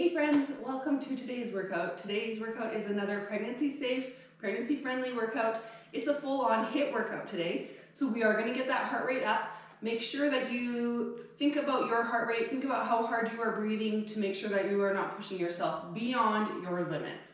Hey friends, welcome to today's workout. Today's workout is another pregnancy safe, pregnancy friendly workout. It's a full-on HIIT workout today. So we are going to get that heart rate up. Make sure that you think about your heart rate, think about how hard you are breathing to make sure that you are not pushing yourself beyond your limits.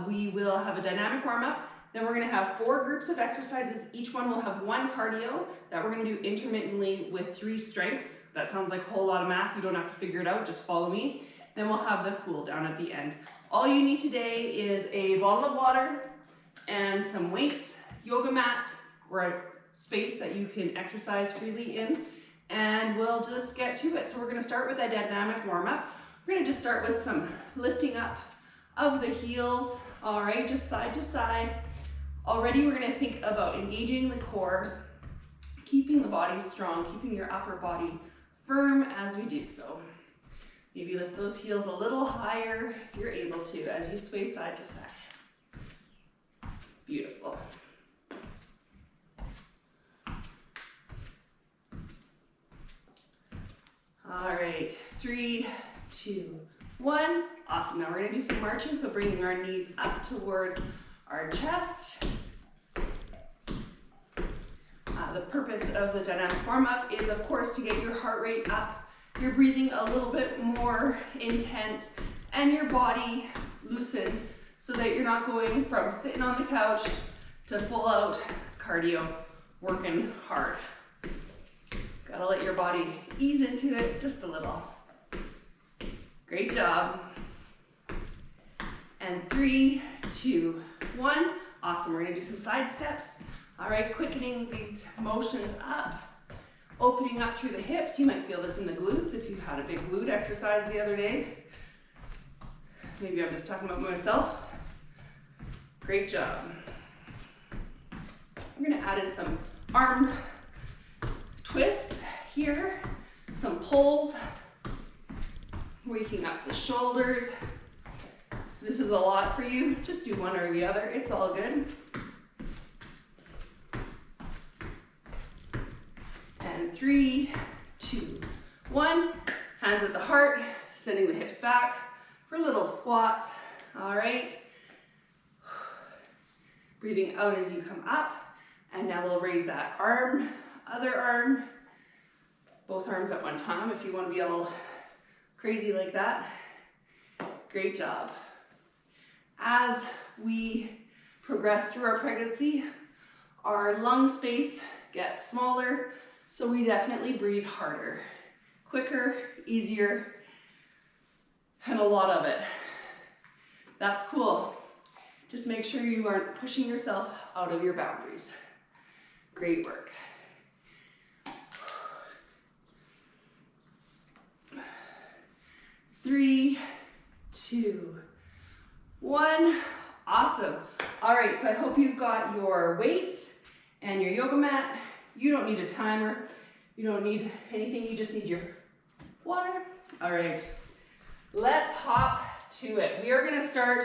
We will have a dynamic warm-up. Then we're going to have 4 groups of exercises. Each one will have 1 cardio that we're going to do intermittently with 3 strengths. That sounds like a whole lot of math. You don't have to figure it out. Just follow me. Then we'll have the cool down at the end. All you need today is a bottle of water and some weights, yoga mat, or a space that you can exercise freely in, and we'll just get to it. So we're going to start with a dynamic warm-up. We're going to just start with some lifting up of the heels. All right, just side to side. Already we're going to think about engaging the core, keeping the body strong, keeping your upper body firm as we do so. Maybe lift those heels a little higher if you're able to as you sway side to side. Beautiful. All right, 3, 2, 1. Awesome. Now we're going to do some marching, so bringing our knees up towards our chest. The purpose of the dynamic warm-up is, of course, to get your heart rate up. You're breathing a little bit more intense and your body loosened so that you're not going from sitting on the couch to full out cardio, working hard. Gotta let your body ease into it just a little. Great job. And 3, 2, 1. Awesome, we're gonna do some side steps. All right, quickening these motions up. Opening up through the hips. You might feel this in the glutes if you had a big glute exercise the other day. Maybe I'm just talking about myself. Great job. I'm going to add in some arm twists here, some pulls, waking up the shoulders. If this is a lot for you, just do one or the other. It's all good. And 3, 2, 1. Hands at the heart, sending the hips back for little squats. All right. Breathing out as you come up. And now we'll raise that arm, other arm, both arms at one time if you want to be a little crazy like that. Great job. As we progress through our pregnancy, our lung space gets smaller. So we definitely breathe harder, quicker, easier, and a lot of it. That's cool. Just make sure you aren't pushing yourself out of your boundaries. Great work. 3, 2, 1. Awesome. All right, so I hope you've got your weights and your yoga mat. You don't need a timer. You don't need anything. You just need your water. All right, let's hop to it. We are going to start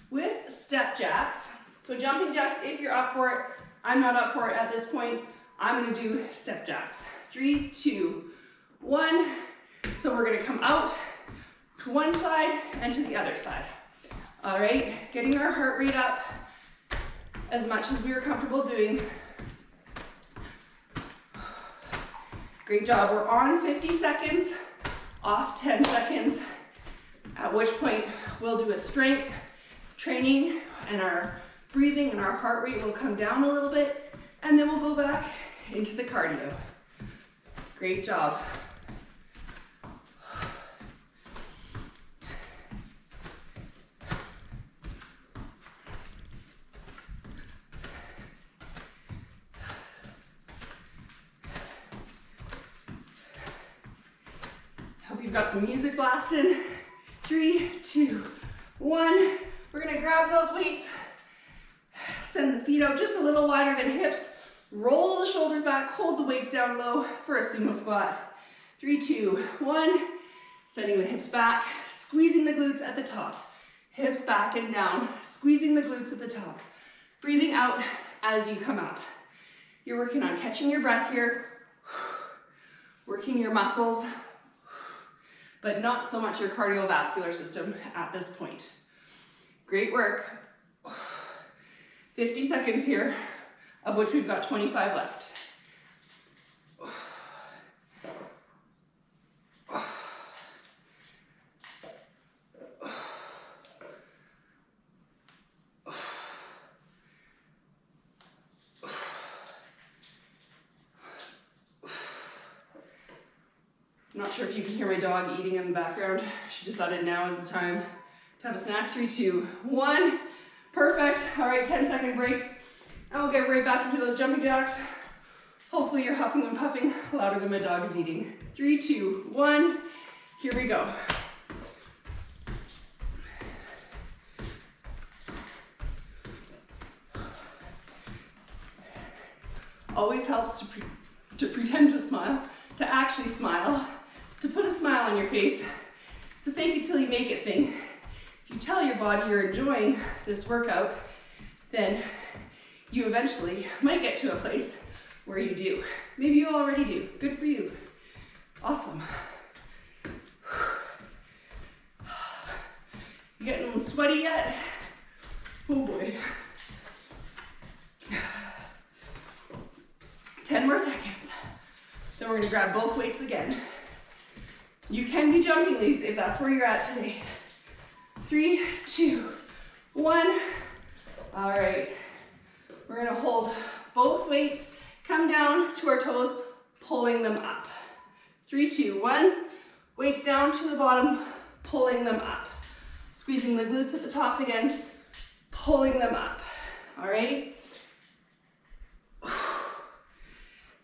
with step jacks. So jumping jacks, if you're up for it. I'm not up for it at this point. I'm going to do step jacks. 3, 2, 1. So we're going to come out to one side and to the other side. All right, getting our heart rate up as much as we are comfortable doing. Great job. We're on 50 seconds, off 10 seconds, at which point we'll do a strength training and our breathing and our heart rate will come down a little bit, and then we'll go back into the cardio. Great job. You've got some music blasting. 3, 2, 1. We're gonna grab those weights, send the feet out just a little wider than hips, roll the shoulders back, hold the weights down low for a sumo squat. 3, 2, 1. Sending the hips back, squeezing the glutes at the top. Hips back and down, squeezing the glutes at the top. Breathing out as you come up. You're working on catching your breath here, working your muscles. but not so much your cardiovascular system at this point. Great work. 50 seconds here, of which we've got 25 left. I'm not sure if you can hear my dog eating in the background. She decided now is the time to have a snack. 3, 2, 1. Perfect. All right, 10-second break. And we'll get right back into those jumping jacks. Hopefully you're huffing and puffing louder than my dog is eating. 3, 2, 1. Here we go. Always helps to pretend to smile, to actually smile, to put a smile on your face. It's a fake it till you make it thing. If you tell your body you're enjoying this workout, then you eventually might get to a place where you do. Maybe you already do. Good for you. Awesome. You getting a little sweaty yet? Oh boy. 10 more seconds. Then we're gonna grab both weights again. You can be jumping these if that's where you're at today. 3, 2, 1. All right. We're gonna hold both weights, come down to our toes, pulling them up. 3, 2, 1. Weights down to the bottom, pulling them up. Squeezing the glutes at the top again, pulling them up. All right.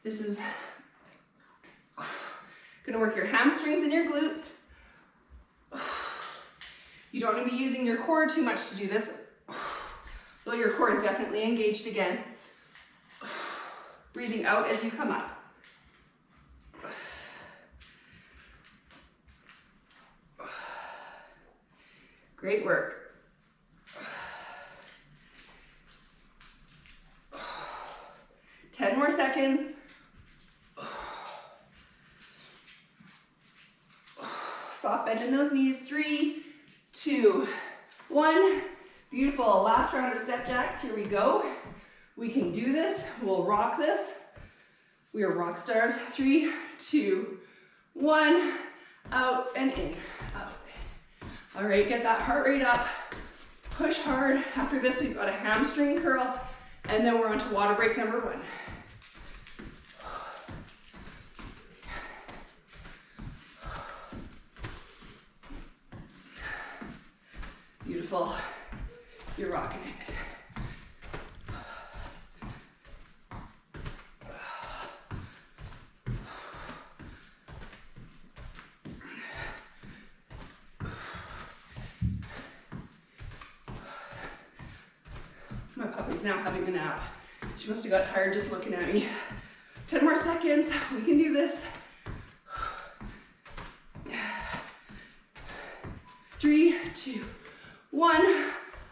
This is gonna work your hamstrings and your glutes. You don't want to be using your core too much to do this, though your core is definitely engaged again. Breathing out as you come up. Great work. 10 more seconds. Soft bend in those knees. 3, 2, 1. Beautiful. Last round of step jacks. Here we go. We can do this. We'll rock this. We are rock stars. 3, 2, 1. Out and in. Out. All right, get that heart rate up. Push hard. After this, we've got a hamstring curl, and then we're on to water break number 1. Beautiful. You're rocking it. My puppy's now having a nap. She must have got tired just looking at me. 10 more seconds. We can do this. 3, 2, 1.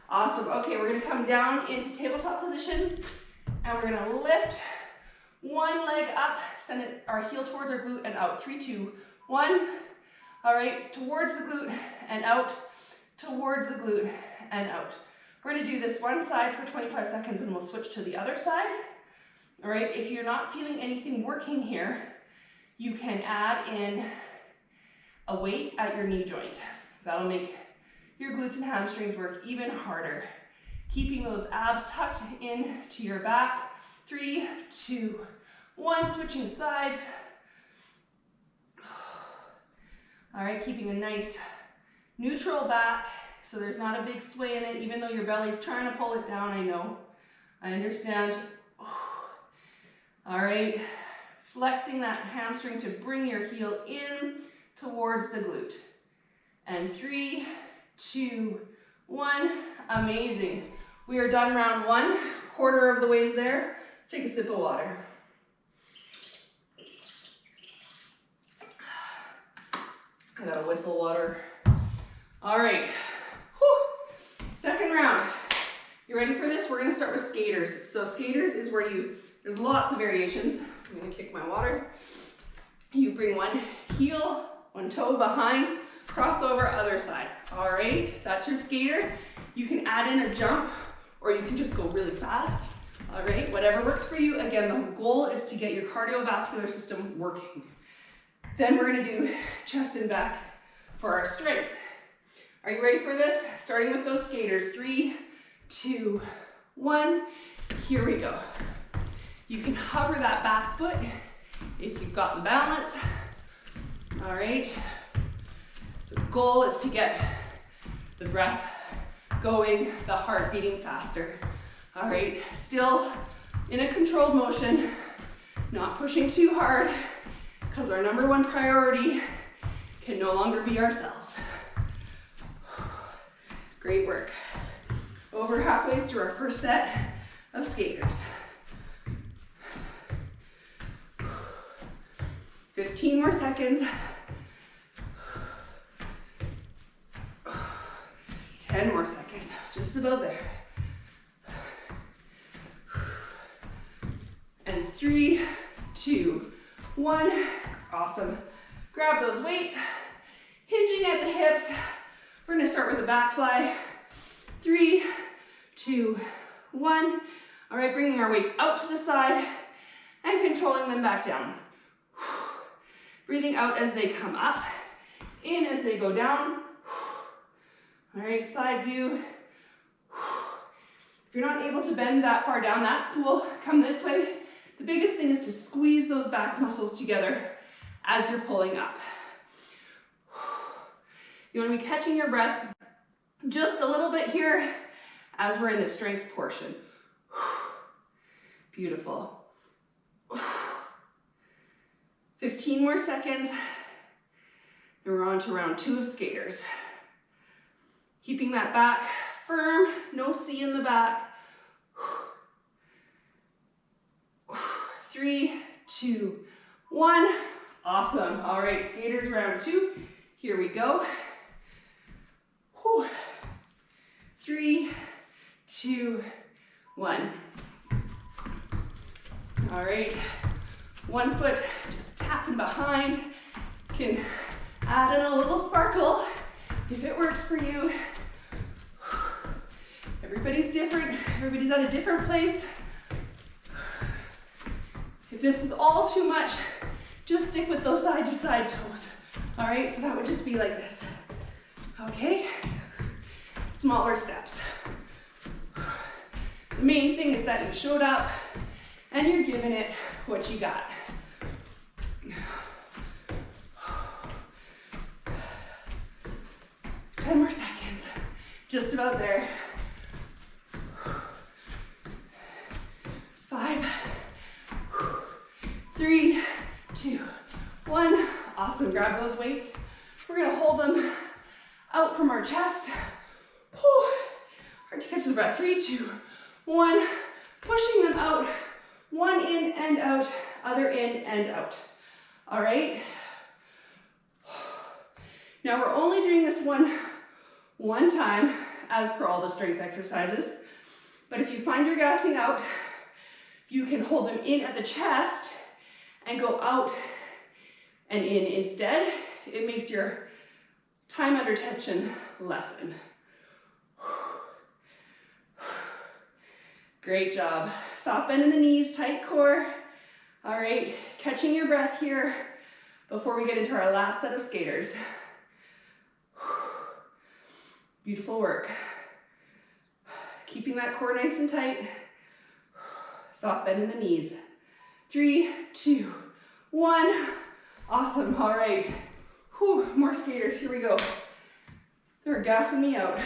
Awesome. Okay, we're gonna come down into tabletop position and we're gonna lift one leg up, send our heel towards our glute and out. 3, 2, 1. All right, towards the glute and out, towards the glute and out. We're gonna do this one side for 25 seconds and we'll switch to the other side. All right, if you're not feeling anything working here, you can add in a weight at your knee joint. That'll make your glutes and hamstrings work even harder. Keeping those abs tucked in to your back. 3, 2, 1, switching sides. All right, keeping a nice neutral back so there's not a big sway in it, even though your belly's trying to pull it down, I know. I understand. All right, flexing that hamstring to bring your heel in towards the glute. And 3, 2, 1, amazing. We are done round 1, quarter of the ways there. Let's take a sip of water. I gotta whistle water. All right, whew. Second round. You ready for this? We're gonna start with skaters. So skaters is where there's lots of variations. I'm gonna kick my water. You bring one heel, one toe behind, crossover, other side. All right, that's your skater. You can add in a jump or you can just go really fast. All right, whatever works for you. Again, the goal is to get your cardiovascular system working. Then we're gonna do chest and back for our strength. Are you ready for this? Starting with those skaters. 3, 2, 1. Here we go. You can hover that back foot if you've got the balance. All right. The goal is to get the breath going, the heart beating faster. All right. Still in a controlled motion, not pushing too hard, because our number one priority can no longer be ourselves. Great work. Over halfway through our first set of skaters. 15 more seconds. 10 more seconds, just about there. And 3, 2, 1. Awesome. Grab those weights, hinging at the hips. We're gonna start with a back fly. 3, 2, 1. All right, bringing our weights out to the side and controlling them back down. Breathing out as they come up, in as they go down. All right, side view. If you're not able to bend that far down, that's cool. Come this way. The biggest thing is to squeeze those back muscles together as you're pulling up. You want to be catching your breath just a little bit here as we're in the strength portion. Beautiful. 15 more seconds, and we're on to round 2 of skaters. Keeping that back firm, no C in the back. 3, 2, 1. Awesome. All right, skaters round 2. Here we go. 3, 2, 1. All right, one foot just tapping behind. Can add in a little sparkle if it works for you. Everybody's different. Everybody's at a different place. If this is all too much, just stick with those side to side toes. All right, so that would just be like this. Okay, smaller steps. The main thing is that you showed up and you're giving it what you got. 10 more seconds, just about there. 5, 3, 2, 1. Awesome, grab those weights. We're gonna hold them out from our chest. Hard to catch the breath. 3, 2, 1. Pushing them out. One in and out, other in and out. All right? Now we're only doing this one time as per all the strength exercises. But if you find you're gassing out, you can hold them in at the chest and go out and in instead. It makes your time under tension lessen. Great job. Soft bend in the knees, tight core. All right, catching your breath here before we get into our last set of skaters. Beautiful work. Keeping that core nice and tight. Soft bend in the knees. 3, 2, 1. Awesome, all right. More skaters, here we go. They're gassing me out.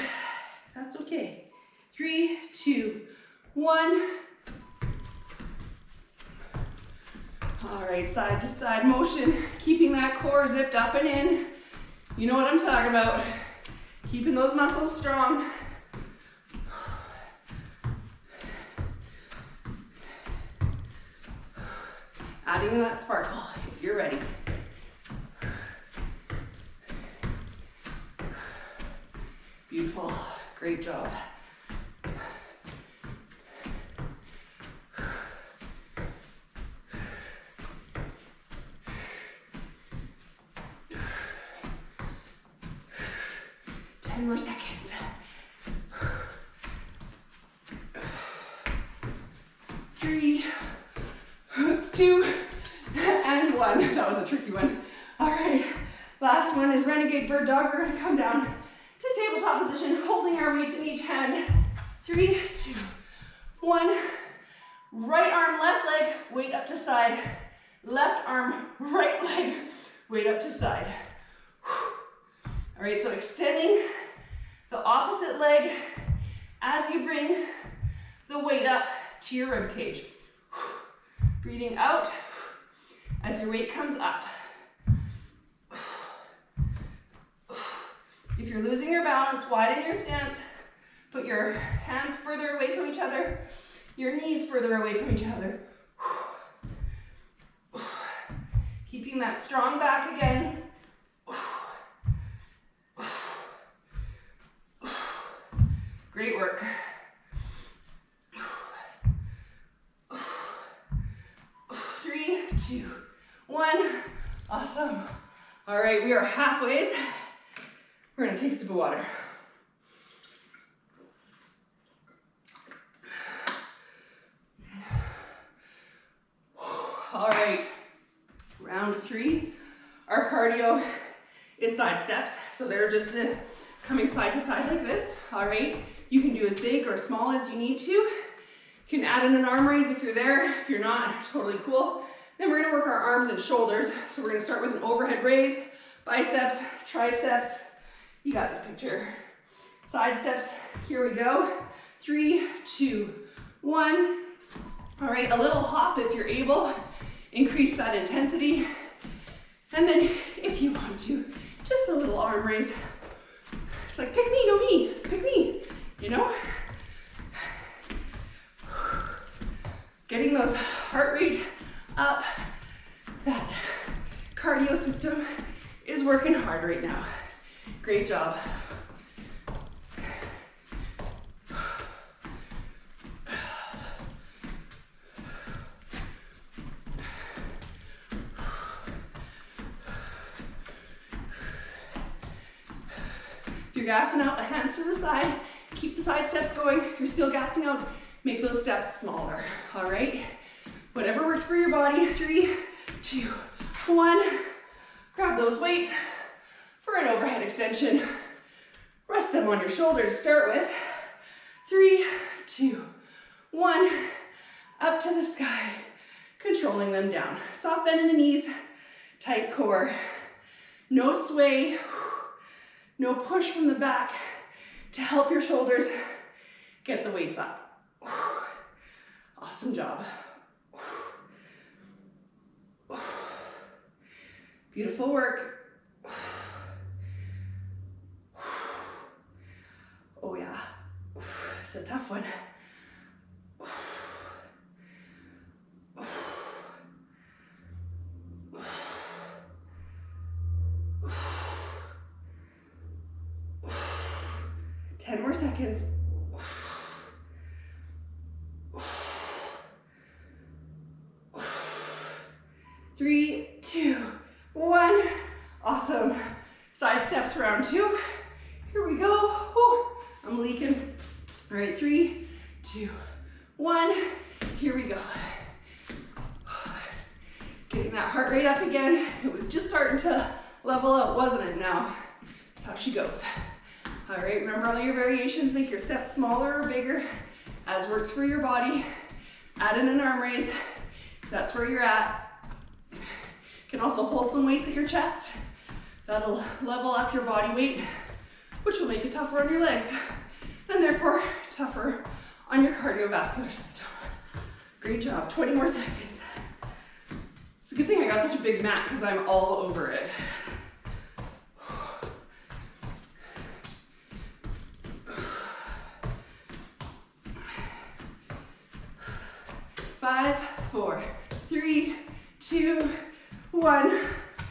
That's okay. 3, 2, 1. All right, side to side motion, keeping that core zipped up and in. You know what I'm talking about. Keeping those muscles strong. Adding in that sparkle if you're ready. Beautiful, great job. 10 more seconds. 3, 2, and 1. That was a tricky one. All right, last one is Renegade Bird Dog. We're gonna come down to tabletop position, holding our weights in each hand. 3, 2, 1. Right arm, left leg, weight up to side. Left arm, right leg, weight up to side. All right, so extending the opposite leg as you bring the weight up to your rib cage. Breathing out as your weight comes up. If you're losing your balance, widen your stance. Put your hands further away from each other, your knees further away from each other. Keeping that strong back again. Great work. 3, 2, 1. Awesome. All right, we are halfway. We're gonna take a sip of water. All right, round 3. Our cardio is side steps. So they're just coming side to side like this. All right, you can do as big or small as you need to. You can add in an arm raise if you're there. If you're not, totally cool. Then we're gonna work our arms and shoulders. So we're gonna start with an overhead raise, biceps, triceps. You got the picture. Side steps, here we go. 3, 2, 1. All right, a little hop if you're able. Increase that intensity. And then if you want to, just a little arm raise. It's like, pick me, no me, pick me, you know? Getting those heart rate up. That cardio system is working hard right now. Great job. If you're gassing out, the hands to the side. Keep the side steps going. If you're still gassing out, make those steps smaller. All right? Whatever works for your body. 3, 2, 1. Grab those weights for an overhead extension. Rest them on your shoulders to start with. 3, 2, 1. Up to the sky. Controlling them down. Soft bend in the knees. Tight core. No sway. No push from the back to help your shoulders get the weights up. Awesome job. Beautiful work. Oh yeah, it's a tough one. 10 more seconds. 3, 2, 1. Awesome. Side steps, round 2. Here we go. Whew. I'm leaking. All right, 3, 2, 1. Here we go. Getting that heart rate up again. It was just starting to level out, wasn't it? Now, that's how she goes. All right, remember all your variations. Make your steps smaller or bigger as works for your body. Add in an arm raise if that's where you're at. You can also hold some weights at your chest. That'll level up your body weight, which will make it tougher on your legs and therefore tougher on your cardiovascular system. Great job, 20 more seconds. It's a good thing I got such a big mat because I'm all over it. 5, 4, 3, 2, 1.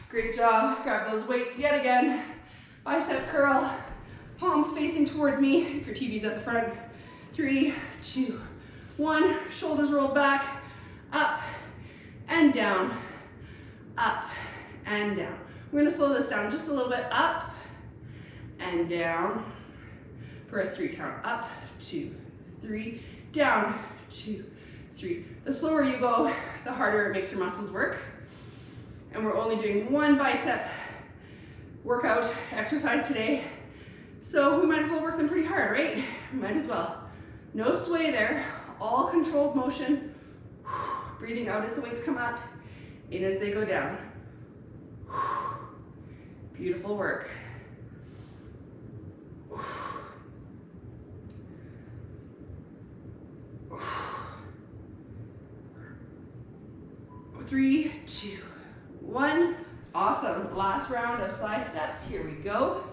Great job. Grab those weights yet again. Bicep curl. Palms facing towards me if your TV's at the front. 3, 2, 1. Shoulders rolled back. Up and down. Up and down. We're going to slow this down just a little bit. Up and and down for a 3 count. Up, 2, 3, down, 2, 3. The slower you go, the harder it makes your muscles work. And we're only doing one bicep workout exercise today, so we might as well work them pretty hard, right? Might as well. No sway there, all controlled motion. Breathing out as the weights come up, in as they go down. Beautiful work. 3, 2, 1. Awesome. Last round of side steps. Here we go.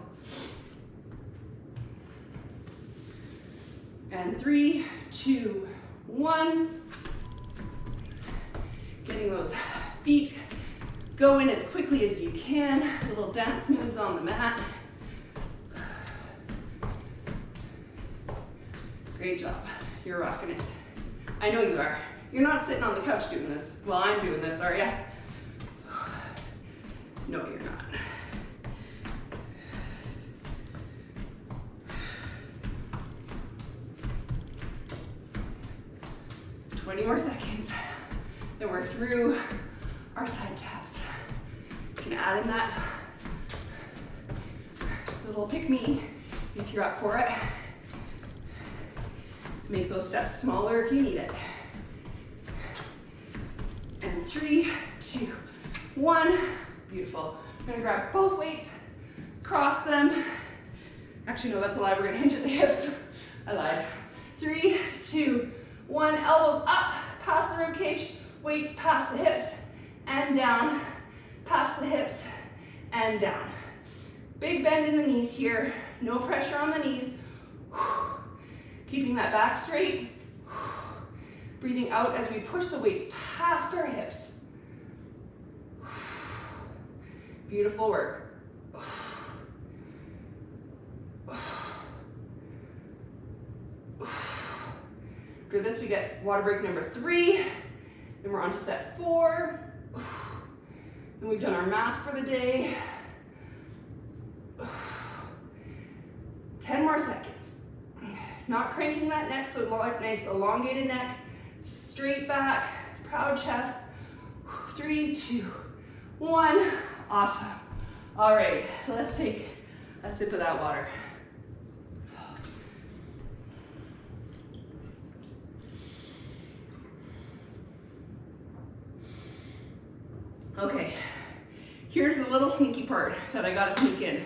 And 3, 2, 1. Getting those feet going as quickly as you can. Little dance moves on the mat. Great job. You're rocking it. I know you are. You're not sitting on the couch doing this. Well, I'm doing this, are you? No, you're not. Twenty more seconds. Then we're through our side taps. You can add in that little pick-me if you're up for it. Make those steps smaller if you need it. And 3, 2, 1. Beautiful. We're gonna grab both weights, cross them. Actually, no, that's a lie. We're gonna hinge at the hips. I lied. 3, 2, 1. Elbows up, past the rib cage. Weights past the hips and down, past the hips and down. Big bend in the knees here. No pressure on the knees. Keeping that back straight. Breathing out as we push the weights past our hips. Beautiful work. After this, we get water break number 3. Then we're on to set 4. And we've done our math for the day. 10 more seconds. Not cranking that neck, so nice elongated neck. Straight back, proud chest. 3, 2, 1. Awesome. All right, let's take a sip of that water. Okay, here's the little sneaky part that I gotta sneak in.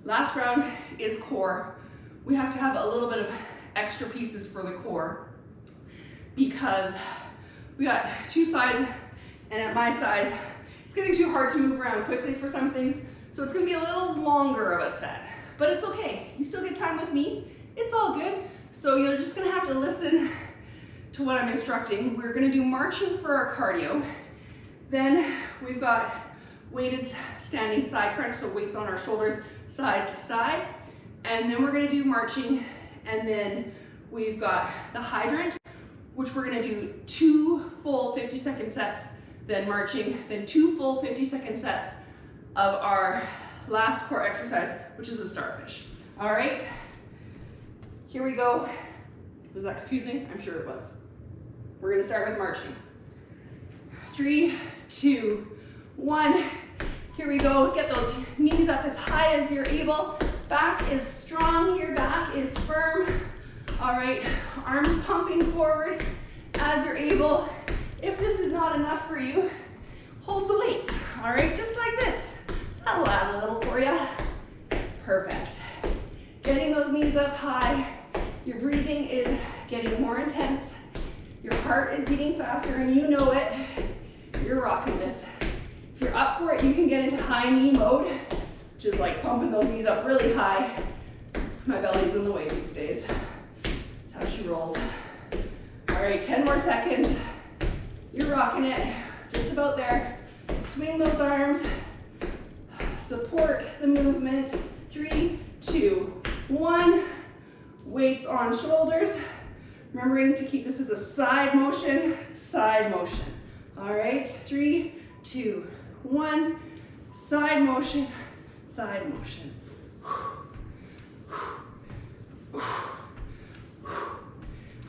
Last round is core. We have to have a little bit of extra pieces for the core because we got 2 sides, and at my size, it's getting too hard to move around quickly for some things, so it's gonna be a little longer of a set, but it's okay. You still get time with me. It's all good. So you're just gonna have to listen to what I'm instructing. We're gonna do marching for our cardio. Then we've got weighted standing side crunch, so weights on our shoulders side to side. And then we're gonna do marching, and then we've got the hydrant, which we're gonna do 2 full 50-second sets, then marching, then 2 full 50-second sets of our last core exercise, which is a starfish. All right, here we go. Was that confusing? I'm sure it was. We're gonna start with marching. 3, 2, 1. Here we go. Get those knees up as high as you're able. Back is strong here, back is firm. All right, arms pumping forward as you're able. If this is not enough for you, hold the weights, all right, just like this. That'll add a little for you. Perfect. Getting those knees up high. Your breathing is getting more intense. Your heart is beating faster, and you know it. You're rocking this. If you're up for it, you can get into high knee mode, which is like pumping those knees up really high. My belly's in the way these days. That's how she rolls. All right, 10 more seconds. You're rocking it, just about there. Swing those arms, support the movement. 3, 2, 1. Weights on shoulders. Remembering to keep this as a side motion, side motion. All right, 3, 2, 1. Side motion, side motion.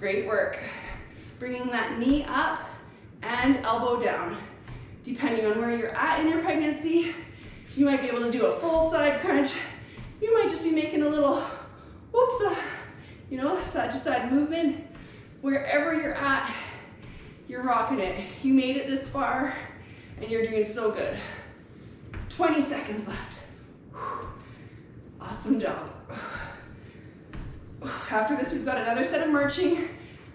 Great work. Bringing that knee up and elbow down. Depending on where you're at in your pregnancy, you might be able to do a full side crunch. You might just be making a little, whoops, you know, side to side movement. Wherever you're at, you're rocking it. You made it this far and you're doing so good. 20 seconds left. Awesome job. After this, we've got another set of marching,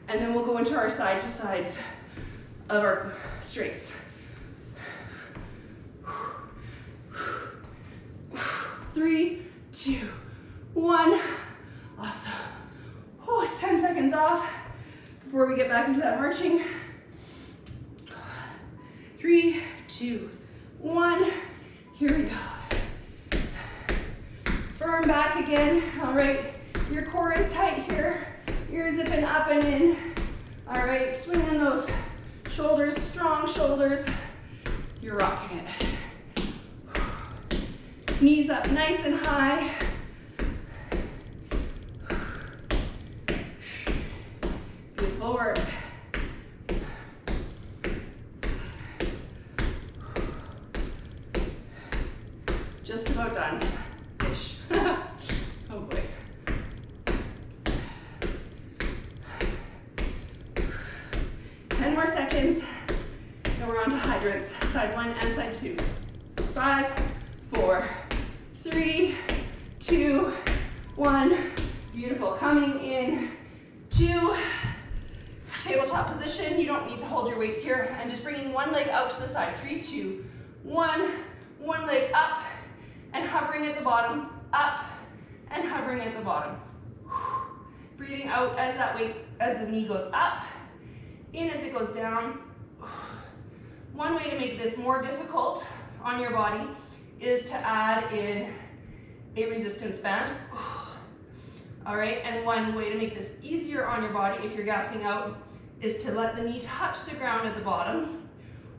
and then we'll go into our side to sides of our straights. 3, 2, 1. Awesome. 10 seconds off before we get back into that marching. 3, 2, 1. Here we go. Firm back again. All right. Your core is tight here. You're zipping up and in. All right. Swinging those shoulders, strong shoulders. You're rocking it. Knees up nice and high. Beautiful work. Just about done-ish. Oh boy. More seconds, and we're on to hydrants. Side 1 and side 2. 5, 4, 3, 2, 1. Beautiful. Coming in to tabletop position. You don't need to hold your weights here. And just bringing one leg out to the side. 3, 2, 1. One leg up and hovering at the bottom. Up and hovering at the bottom. Breathing out as that weight, as the knee goes up. In as it goes down. One way to make this more difficult on your body is to add in a resistance band. All right, and one way to make this easier on your body if you're gassing out is to let the knee touch the ground at the bottom,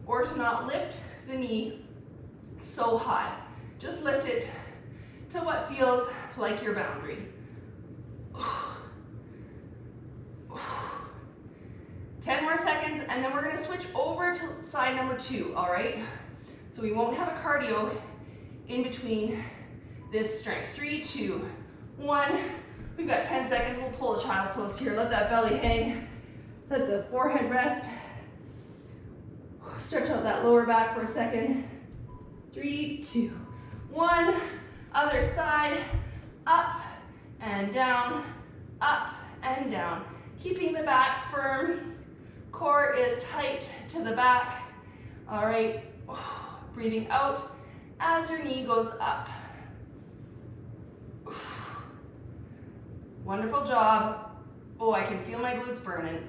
or to not lift the knee so high. Just lift it to what feels like your boundary. 10 more seconds, and then we're gonna switch over to side number 2, all right? So we won't have a cardio in between this strength. 3, 2, 1. We've got 10 seconds. We'll pull a child's pose here. Let that belly hang. Let the forehead rest. Stretch out that lower back for a second. 3, 2, 1. Other side. Up and down. Up and down. Keeping the back firm. Core is tight to the back. All right. Breathing out as your knee goes up. Wonderful job. Oh, I can feel my glutes burning.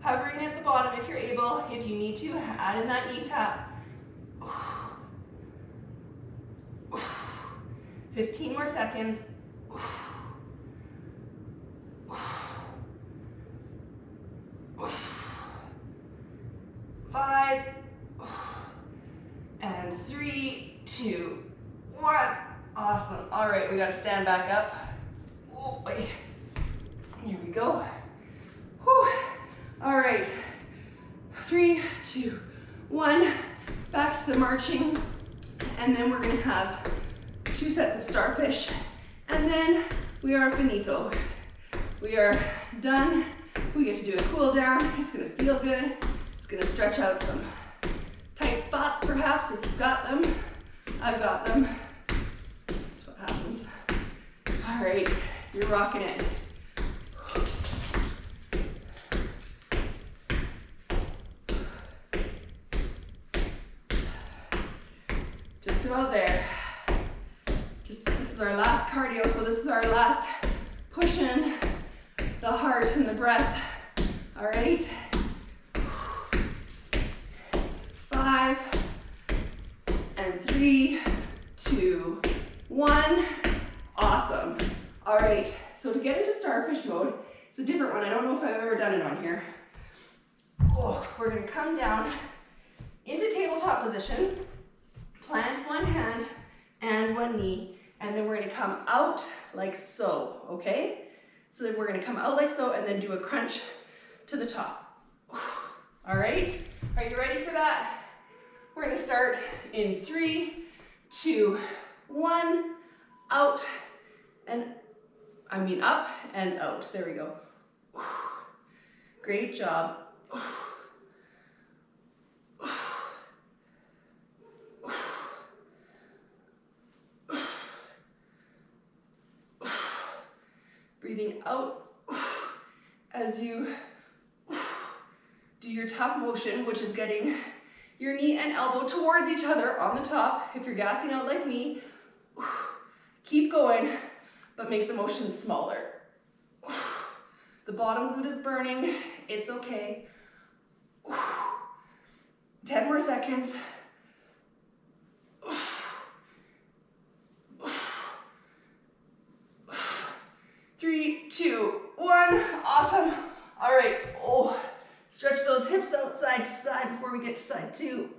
Hovering at the bottom if you're able. If you need to, add in that knee tap. 15 more seconds. 5, and 3, 2, 1. Awesome. All right, we got to stand back up. Oh, wait. Here we go. Whew. All right. 3, 2, 1. Back to the marching. And then we're going to have 2 sets of starfish. And then we are finito. We are done. We get to do a cool down. It's going to feel good. It's going to stretch out some tight spots, perhaps, if you've got them. I've got them. That's what happens. All right, you're rocking it. Just about there. This is our last cardio, so this is our last push in the heart and the breath. All right. 5, and 3, 2, 1. Awesome. All right, so to get into starfish mode, it's a different one. I don't know if I've ever done it on here. Oh, we're gonna come down into tabletop position, plant one hand and one knee, and then we're gonna come out like so, okay? So then we're gonna come out like so and then do a crunch to the top. All right, are you ready for that? We're gonna start in 3, 2, 1, out, and up and out. There we go. Great job. Breathing out as you do your tough motion, which is getting your knee and elbow towards each other on the top. If you're gassing out like me, keep going, but make the motion smaller. The bottom glute is burning, it's okay. 10 more seconds. 3, 2, 1, awesome. All right, stretch those hips out side to side before we get to side 2.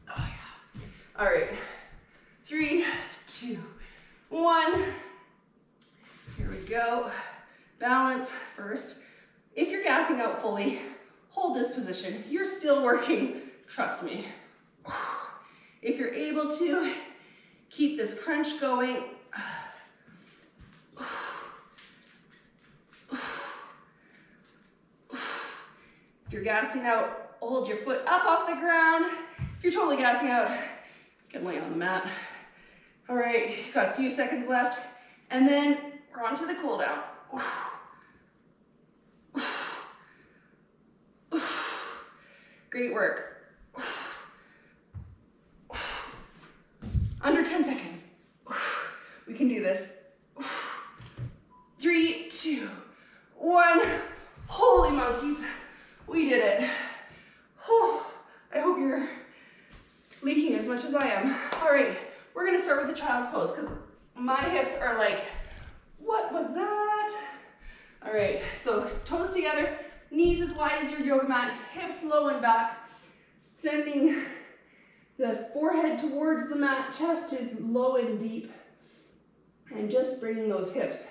Oh yeah. All right, 3, 2, 1. Here we go. Balance first. If you're gassing out fully, hold this position. You're still working, trust me. If you're able to, keep this crunch going. If you're gassing out, hold your foot up off the ground. If you're totally gassing out, you can lay on the mat. All right, got a few seconds left, and then we're on to the cool down. Great work. Under 10 seconds. We can do this. 3, 2, 1. Holy monkeys, we did it. I hope you're leaking as much as I am. All right, we're gonna start with the child's pose because my hips are like, what was that? All right, so toes together, knees as wide as your yoga mat, hips low and back, sending the forehead towards the mat, chest is low and deep, and just bringing those hips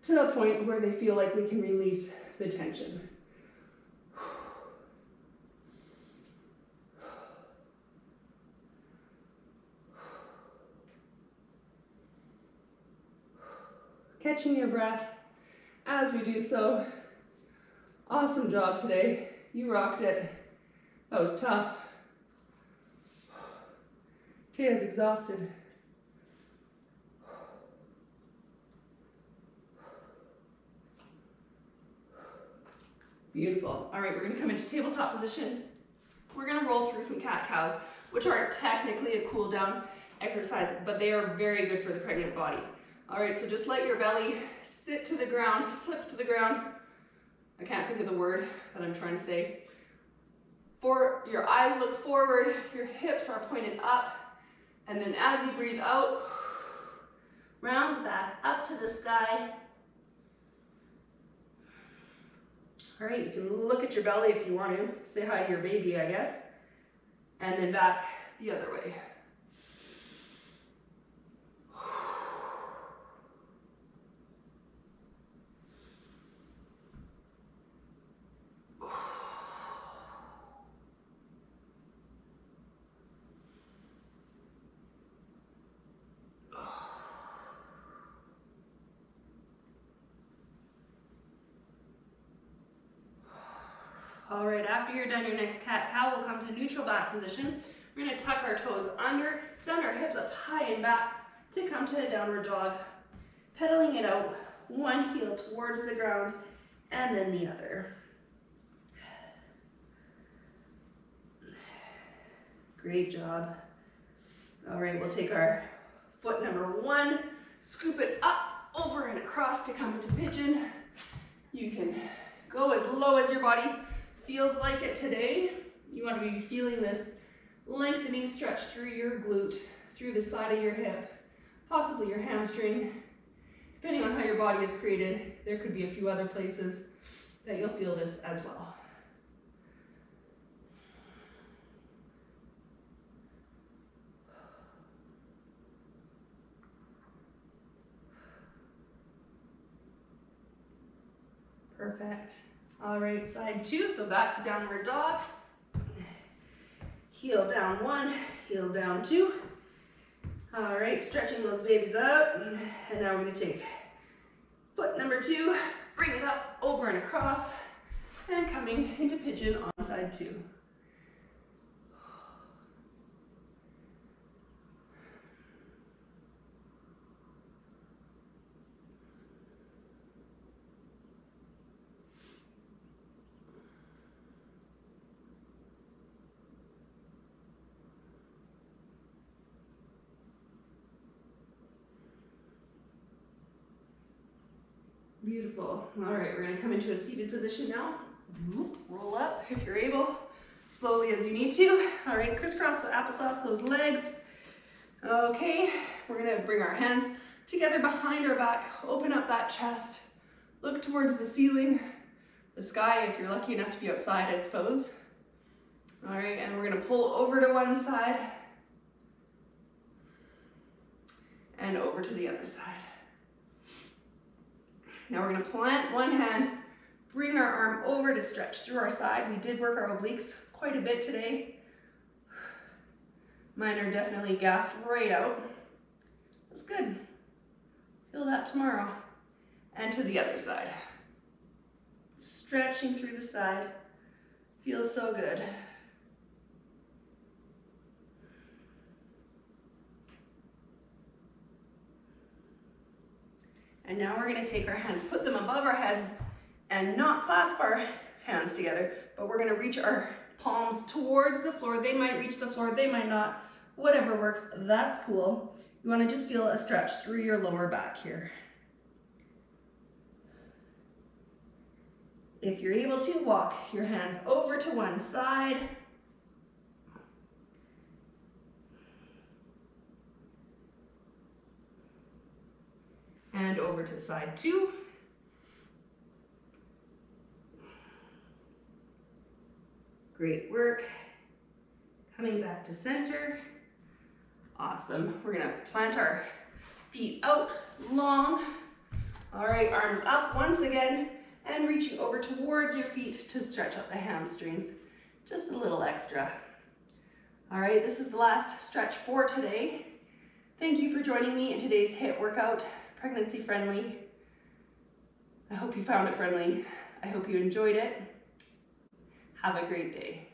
to a point where they feel like we can release the tension. Catching your breath as we do so. Awesome job today. You rocked it. That was tough. Taya's exhausted. Beautiful. All right, we're gonna come into tabletop position. We're gonna roll through some cat-cows, which aren't technically a cool down exercise, but they are very good for the pregnant body. All right, so just let your belly sit to the ground, slip to the ground. I can't think of the word that I'm trying to say. For your eyes look forward, your hips are pointed up, and then as you breathe out, round back up to the sky. All right, you can look at your belly if you want to. Say hi to your baby, I guess. And then back the other way. All right, after you're done your next cat-cow, we'll come to neutral back position. We're gonna tuck our toes under, send our hips up high and back to come to a downward dog. Pedaling it out, one heel towards the ground and then the other. Great job. All right, we'll take our foot number 1, scoop it up, over and across to come into pigeon. You can go as low as your body feels like it today. You want to be feeling this lengthening stretch through your glute, through the side of your hip, possibly your hamstring. Depending on how your body is created, there could be a few other places that you'll feel this as well. Perfect. All right, side 2, so back to downward dog. Heel down 1, heel down 2. All right, stretching those babies out. And now we're gonna take foot number 2, bring it up, over and across, and coming into pigeon on side 2. Beautiful. All right, we're gonna come into a seated position now. Roll up if you're able, slowly as you need to. All right, crisscross, applesauce those legs. Okay, we're gonna bring our hands together behind our back, open up that chest, look towards the ceiling, the sky if you're lucky enough to be outside, I suppose. All right, and we're gonna pull over to one side and over to the other side. Now we're gonna plant one hand, bring our arm over to stretch through our side. We did work our obliques quite a bit today. Mine are definitely gassed right out. That's good. Feel that tomorrow. And to the other side. Stretching through the side. Feels so good. And now we're gonna take our hands, put them above our head, and not clasp our hands together, but we're gonna reach our palms towards the floor. They might reach the floor, they might not. Whatever works, that's cool. You wanna just feel a stretch through your lower back here. If you're able to, walk your hands over to one side. And over to side 2. Great work. Coming back to center. Awesome. We're gonna plant our feet out long. All right, arms up once again and reaching over towards your feet to stretch out the hamstrings. Just a little extra. All right, this is the last stretch for today. Thank you for joining me in today's HIIT workout. Pregnancy friendly. I hope you found it friendly. I hope you enjoyed it. Have a great day.